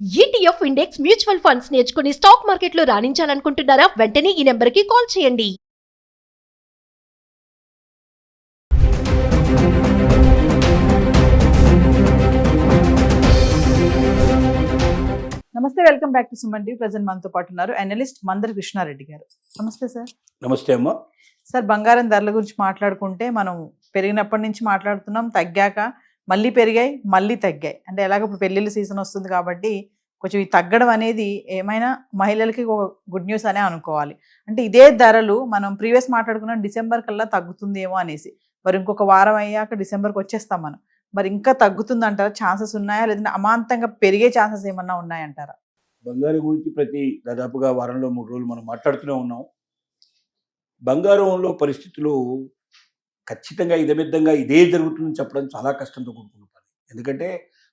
ETF index mutual funds నేర్చుకుని stock మార్కెట్లో రాణించాలనుకుంటున్నారా? వెంటనే ఈ నెంబర్కి కాల్ చేయండి. నమస్తే, welcome back to Suman TV. Present మనతో పాటు ఉన్నారు అనలిస్ట్ మందరి కృష్ణారెడ్డి గారు. నమస్తే సార్. నమస్తే అమ్మ. సార్, బంగారం ధరల గురించి మాట్లాడుకుంటే మనం పెరిగినప్పటి నుంచి మాట్లాడుతున్నాం, తగ్గాక మళ్ళీ పెరిగాయి, మళ్ళీ తగ్గాయి. అంటే ఎలాగ ఇప్పుడు పెళ్ళిళ్ళ సీజన్ వస్తుంది కాబట్టి కొంచెం ఈ తగ్గడం అనేది ఏమైనా మహిళలకి ఒక గుడ్ న్యూస్ అనే అనుకోవాలి. అంటే ఇదే ధరలు మనం ప్రీవియస్ మాట్లాడుకున్నాం డిసెంబర్ కల్లా తగ్గుతుందేమో అనేసి. మరి ఇంకొక వారం అయ్యాక డిసెంబర్కి వచ్చేస్తాం మనం. మరి ఇంకా తగ్గుతుంది అంటారా? ఛాన్సెస్ ఉన్నాయా, లేదంటే అమాంతంగా పెరిగే ఛాన్సెస్ ఏమన్నా ఉన్నాయంటారా? బంగారం గురించి దాదాపుగా వారంలో 3 రోజులు మనం మాట్లాడుతూనే ఉన్నాం. బంగారంలో పరిస్థితులు ఖచ్చితంగా ఇదమిద్దంగా ఇదే జరుగుతుందని చెప్పడం చాలా కష్టంతో కూడుకున్న పని. ఎందుకంటే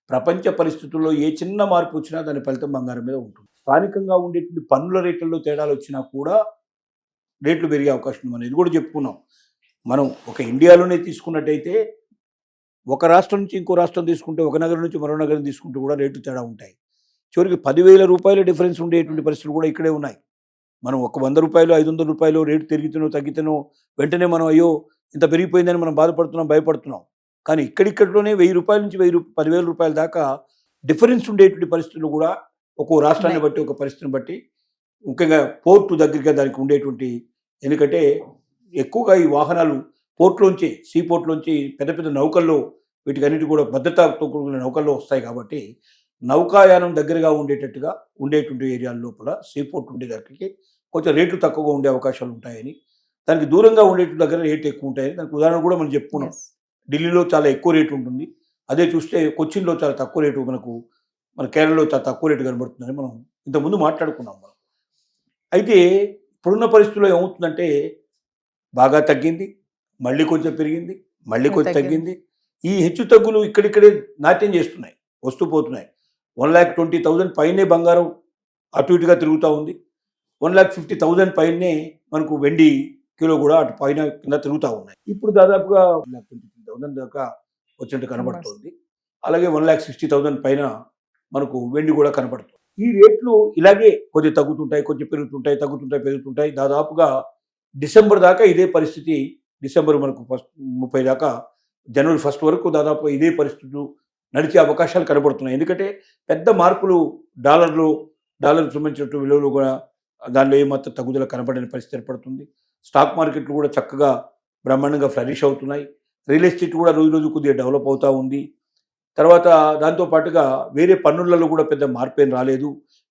ప్రపంచ పరిస్థితుల్లో ఏ చిన్న మార్పు వచ్చినా దాని ఫలితం బంగారం మీద ఉంటుంది. స్థానికంగా ఉండేటువంటి పన్నుల రేట్లలో తేడాలు వచ్చినా కూడా రేట్లు పెరిగే అవకాశం ఉంది. మనం ఇది కూడా చెప్పుకున్నాం. మనం ఒక ఇండియాలోనే తీసుకున్నట్టయితే ఒక రాష్ట్రం నుంచి ఇంకో రాష్ట్రం తీసుకుంటే, ఒక నగరం నుంచి మరో నగరం తీసుకుంటే కూడా రేట్లు తేడా ఉంటాయి. చివరికి 10,000 రూపాయల డిఫరెన్స్ ఉండేటువంటి పరిస్థితులు కూడా ఇక్కడే ఉన్నాయి. మనం ఒక 100 రూపాయలు 500 రూపాయలు రేటు తగ్గితేనో వెంటనే మనం అయ్యో ఇంత పెరిగిపోయిందని మనం బాధపడుతున్నాం, భయపడుతున్నాం. కానీ ఇక్కడిక్కడలోనే 1000 రూపాయల నుంచి 10,000 రూపాయల దాకా డిఫరెన్స్ ఉండేటువంటి పరిస్థితులు కూడా ఒక్కో రాష్ట్రాన్ని బట్టి, ఒక పరిస్థితిని బట్టి, ముఖ్యంగా పోర్టు దగ్గరగా దానికి ఉండేటువంటి, ఎందుకంటే ఎక్కువగా ఈ వాహనాలు పోర్ట్లోంచి, సీ పోర్ట్లోంచి పెద్ద పెద్ద నౌకల్లో, వీటికన్నిటి కూడా భద్రతతో కూడిన నౌకల్లో వస్తాయి కాబట్టి నౌకాయానం దగ్గరగా ఉండేటువంటి ఏరియాల లోపల సీ పోర్ట్ ఉండే దగ్గరికి కొంచెం రేట్లు తక్కువగా ఉండే అవకాశాలు ఉంటాయని, దానికి దూరంగా ఉండేటువంటి దగ్గర రేట్లు ఎక్కువ ఉంటాయని దానికి ఉదాహరణ కూడా మనం చెప్పుకున్నాం. ఢిల్లీలో చాలా ఎక్కువ రేటు ఉంటుంది. అదే చూస్తే కొచ్చిన్లో చాలా తక్కువ రేటు, మన కేరళలో చాలా తక్కువ రేటు కనబడుతుందని మనం ఇంతకుముందు మాట్లాడుకున్నాం మనం. అయితే ఇప్పుడున్న పరిస్థితుల్లో ఏమవుతుందంటే బాగా తగ్గింది, మళ్ళీ కొంచెం పెరిగింది, మళ్ళీ కొంచెం తగ్గింది. ఈ హెచ్చు తగ్గులు ఇక్కడిక్కడే నాట్యం చేస్తున్నాయి, వస్తూ పోతున్నాయి. 1,20,000 పైనే బంగారం అటు ఇటుగా తిరుగుతూ ఉంది. 1,50,000 పైనే మనకు వెండి కిలో కూడా అటు పైన కింద తిరుగుతూ ఉన్నాయి. ఇప్పుడు దాదాపుగా 1,23,000 దాకా వచ్చినట్టు కనబడుతుంది. అలాగే 1,60,000 పైన మనకు వెండి కూడా కనబడుతుంది. ఈ రేట్లు ఇలాగే కొద్దిగా తగ్గుతుంటాయి, కొంచెం పెరుగుతుంటాయి, తగ్గుతుంటాయి, పెరుగుతుంటాయి. దాదాపుగా డిసెంబర్ దాకా ఇదే పరిస్థితి. డిసెంబర్ మనకు 30 దాకా, జనవరి 1 వరకు దాదాపు ఇదే పరిస్థితులు నడిచే అవకాశాలు కనబడుతున్నాయి. ఎందుకంటే పెద్ద మార్పులు డాలర్కి సంబంధించినటువంటి విలువలు కూడా దానిలో ఏమాత్రం తగ్గుదల కనబడని పరిస్థితి ఏర్పడుతుంది. స్టాక్ మార్కెట్లు కూడా చక్కగా బ్రహ్మాండంగా ఫ్లరిష్ అవుతున్నాయి. రియల్ ఎస్టేట్ కూడా రోజు రోజు కొద్దిగా డెవలప్ అవుతూ ఉంది. తర్వాత దాంతోపాటుగా వేరే పన్నులలో కూడా పెద్ద మార్పు ఏం రాలేదు.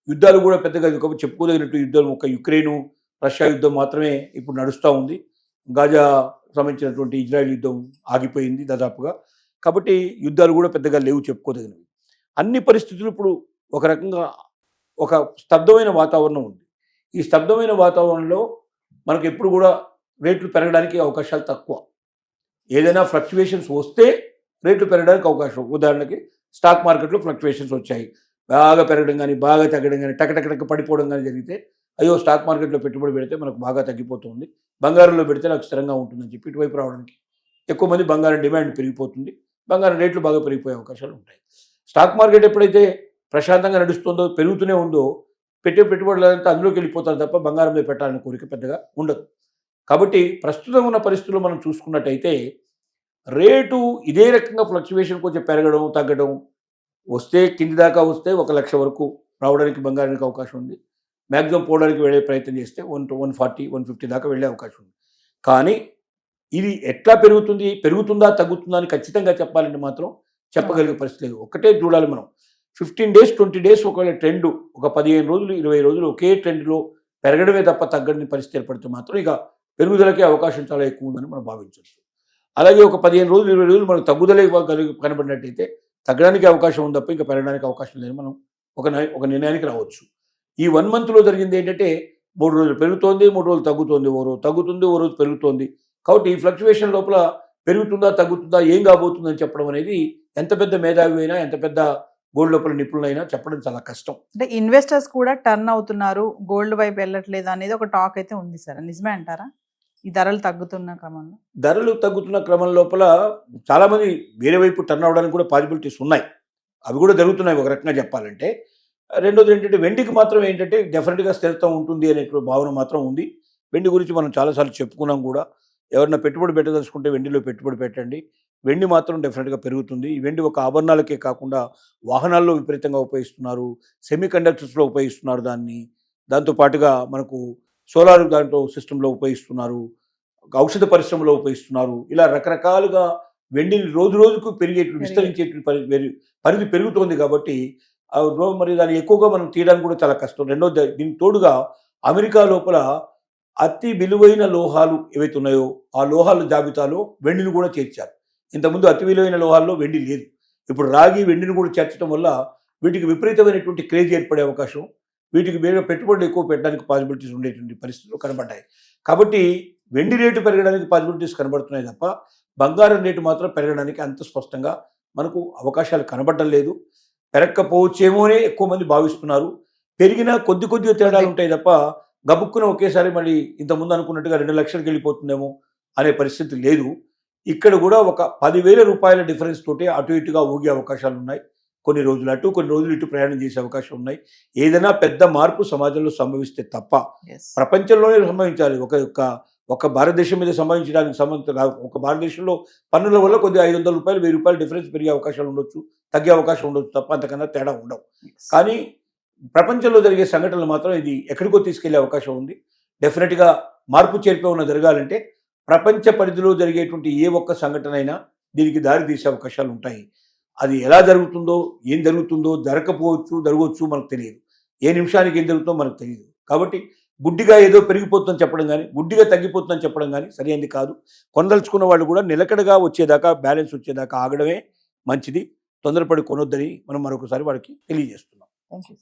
యుద్ధాలు కూడా పెద్దగా చెప్పుకోదగినట్టు యుద్ధం ఒక యుక్రెయిన్ రష్యా యుద్ధం మాత్రమే ఇప్పుడు నడుస్తూ ఉంది. గాజా సంబంధించినటువంటి ఇజ్రాయెల్ యుద్ధం ఆగిపోయింది దాదాపుగా. కాబట్టి యుద్ధాలు కూడా పెద్దగా లేవు చెప్పుకోదగినవి. అన్ని పరిస్థితులు ఇప్పుడు ఒక రకంగా ఒక స్తబ్దమైన వాతావరణం ఉంది. ఈ స్తబ్దమైన వాతావరణంలో మనకు ఎప్పుడు కూడా రేట్లు పెరగడానికి అవకాశాలు తక్కువ. ఏదైనా ఫ్లక్చువేషన్స్ వస్తే రేట్లు పెరగడానికి అవకాశం. ఉదాహరణకి స్టాక్ మార్కెట్లో ఫ్లక్చువేషన్స్ వచ్చాయి, బాగా పెరగడం కానీ బాగా తగ్గడం కానీ టకటక పడిపోవడం కానీ జరిగితే అయ్యో స్టాక్ మార్కెట్లో పెట్టుబడి పెడితే మనకు బాగా తగ్గిపోతుంది, బంగారంలో పెడితే నాకు స్థిరంగా ఉంటుందని చెప్పి ఇటువైపు రావడానికి ఎక్కువ మంది బంగారం డిమాండ్ పెరిగిపోతుంది, బంగారం రేట్లు బాగా పెరిగిపోయే అవకాశాలు ఉంటాయి. స్టాక్ మార్కెట్ ఎప్పుడైతే ప్రశాంతంగా నడుస్తుందో, పెరుగుతూనే ఉందో, పెట్టుబడులంతా అందులోకి వెళ్ళిపోతారు తప్ప బంగారం మీద పెట్టాలనే కోరిక పెద్దగా ఉండదు. కాబట్టి ప్రస్తుతం ఉన్న పరిస్థితుల్లో మనం చూసుకున్నట్టయితే రేటు ఇదే రకంగా ఫ్లక్చువేషన్ కొంచెం పెరగడం తగ్గడం వస్తే, కింది దాకా వస్తే 1,00,000 వరకు రావడానికి బంగారానికి అవకాశం ఉంది. మ్యాక్సిమం పోవడానికి వెళ్ళే ప్రయత్నం చేస్తే 140, 150 దాకా వెళ్ళే అవకాశం ఉంది. కానీ ఇది ఎట్లా పెరుగుతుందా తగ్గుతుందా అని ఖచ్చితంగా చెప్పాలంటే మాత్రం చెప్పగలిగే పరిస్థితి లేదు. ఒక్కటే చూడాలి మనం, 15 డేస్ 20 డేస్ ఒకవేళ ట్రెండ్, ఒక 15 రోజులు 20 రోజులు ఒకే ట్రెండ్లో పెరగడమే తప్ప తగ్గని పరిస్థితి ఏర్పడితే మాత్రం ఇక పెరుగుదలకే అవకాశం చాలా ఎక్కువ ఉందని మనం భావించవచ్చు. అలాగే ఒక 15 రోజులు 20 రోజులు మనకు తగ్గుదలే కనబడినట్టయితే తగ్గడానికి అవకాశం ఉంది తప్ప ఇంకా పెరగడానికి అవకాశం లేదని మనం ఒక నిర్ణయానికి రావచ్చు. ఈ 1 మంత్లో జరిగింది ఏంటంటే 3 రోజులు పెరుగుతోంది, 3 రోజులు తగ్గుతోంది, ఓ రోజు తగ్గుతుంది, ఓ రోజు పెరుగుతోంది. కాబట్టి ఈ ఫ్లక్చువేషన్ లోపల పెరుగుతుందా తగ్గుతుందా ఏం కాబోతుందని చెప్పడం అనేది ఎంత పెద్ద మేధావి అయినా, ఎంత పెద్ద గోల్డ్ లోపల నిపుణులైనా చెప్పడం చాలా కష్టం. అంటే ఇన్వెస్టర్స్ కూడా టర్న్ అవుతున్నారు, గోల్డ్ వైపు వెళ్ళట్లేదు అనేది ఒక టాక్ అయితే ఉంది సార్. నిజమే అంటారా? ఈ ధరలు తగ్గుతున్న క్రమం లోపల చాలామంది వేరే వైపు టర్న్ అవడానికి కూడా పాసిబిలిటీస్ ఉన్నాయి. అవి కూడా జరుగుతున్నాయి ఒక రకంగా చెప్పాలంటే. రెండోది ఏంటంటే వెండికి మాత్రం ఏంటంటే డెఫినెట్గా స్థిరత్వం ఉంటుంది అనే భావన మాత్రం ఉంది. వెండి గురించి మనం చాలాసార్లు చెప్పుకున్నాం కూడా. ఎవరైనా పెట్టుబడి పెట్టదలుచుకుంటే వెండిలో పెట్టుబడి పెట్టండి. వెండి మాత్రం డెఫినెట్గా పెరుగుతుంది. ఈ వెండి ఒక ఆభరణాలకే కాకుండా వాహనాల్లో విపరీతంగా ఉపయోగిస్తున్నారు, సెమీ కండక్టర్స్లో ఉపయోగిస్తున్నారు దాన్ని. దాంతో పాటుగా మనకు సోలార్ దాంట్లో సిస్టంలో ఉపయోగిస్తున్నారు, ఔషధ పరిశ్రమలో ఉపయోగిస్తున్నారు. ఇలా రకరకాలుగా వెండిని రోజు రోజుకు విస్తరించేటువంటి పరిధి పెరుగుతోంది కాబట్టి మరి దాన్ని ఎక్కువగా మనం తీయడానికి కూడా చాలా కష్టం. రెండోది దీనికి తోడుగా అమెరికా లోపల అతి విలువైన లోహాలు ఏవైతే ఉన్నాయో ఆ లోహాల జాబితాలో వెండిని కూడా చేర్చారు. ఇంతకుముందు అతి విలువైన లోహాల్లో వెండి లేదు. ఇప్పుడు రాగి వెండిని కూడా చేర్చడం వల్ల వీటికి విపరీతమైనటువంటి క్రేజ్ ఏర్పడే అవకాశం, వీటికి వేరే పెట్టుబడులు ఎక్కువ పెట్టడానికి పాసిబిలిటీస్ ఉండేటువంటి పరిస్థితులు కనబడ్డాయి. కాబట్టి వెండి రేటు పెరగడానికి పాసిబిలిటీస్ కనబడుతున్నాయి తప్ప బంగారం రేటు మాత్రం పెరగడానికి అంత స్పష్టంగా మనకు అవకాశాలు కనబడడం లేదు. పెరగకపోవచ్చేమో అనే ఎక్కువ మంది భావిస్తున్నారు. పెరిగినా కొద్దిగా తేడాలు ఉంటాయి తప్ప గబుక్కున ఒకేసారి మళ్ళీ ఇంతకుముందు అనుకున్నట్టుగా 2 లక్షలకు వెళ్ళిపోతుందేమో అనే పరిస్థితి లేదు. ఇక్కడ కూడా ఒక 10,000 రూపాయల డిఫరెన్స్ తోటి అటు ఇటుగా ఊగే అవకాశాలు ఉన్నాయి. కొన్ని రోజులు అటు కొన్ని రోజులు ఇటు ప్రయాణం చేసే అవకాశం ఉన్నాయి. ఏదైనా పెద్ద మార్పు సమాజంలో సంభవిస్తే తప్ప ప్రపంచంలోనే సంభవించాలి. ఒక భారతదేశం మీద సంభవించడానికి సంబంధం కాదు. ఒక భారతదేశంలో పన్నుల వల్ల కొద్దిగా 500 రూపాయలు 1000 రూపాయలు డిఫరెన్స్ పెరిగే అవకాశాలు ఉండొచ్చు, తగ్గే అవకాశం ఉండొచ్చు తప్ప అంతకన్నా తేడా ఉండవు. కానీ ప్రపంచంలో జరిగే సంఘటనలు మాత్రం ఇది ఎక్కడికో తీసుకెళ్లే అవకాశం ఉంది. డెఫినెట్గా మార్పు చేర్పు జరగాలంటే ప్రపంచ పరిధిలో జరిగేటువంటి ఏ ఒక్క సంఘటన అయినా దీనికి దారి తీసే అవకాశాలు ఉంటాయి. అది ఎలా జరుగుతుందో, ఏం జరుగుతుందో, జరగకపోవచ్చు, జరగవచ్చు, మనకు తెలియదు. ఏ నిమిషానికి ఏం జరుగుతుందో మనకు తెలియదు. కాబట్టి గుడ్డిగా ఏదో పెరిగిపోతుందని చెప్పడం కానీ, గుడ్డిగా తగ్గిపోతుందని చెప్పడం కానీ సరైనది కాదు. కొనదలుచుకున్న వాళ్ళు కూడా నిలకడగా వచ్చేదాకా, బ్యాలెన్స్ వచ్చేదాకా ఆగడమే మంచిది. తొందరపడి కొనొద్దని మనం మరొకసారి వాళ్ళకి తెలియజేస్తున్నాం. Thank you.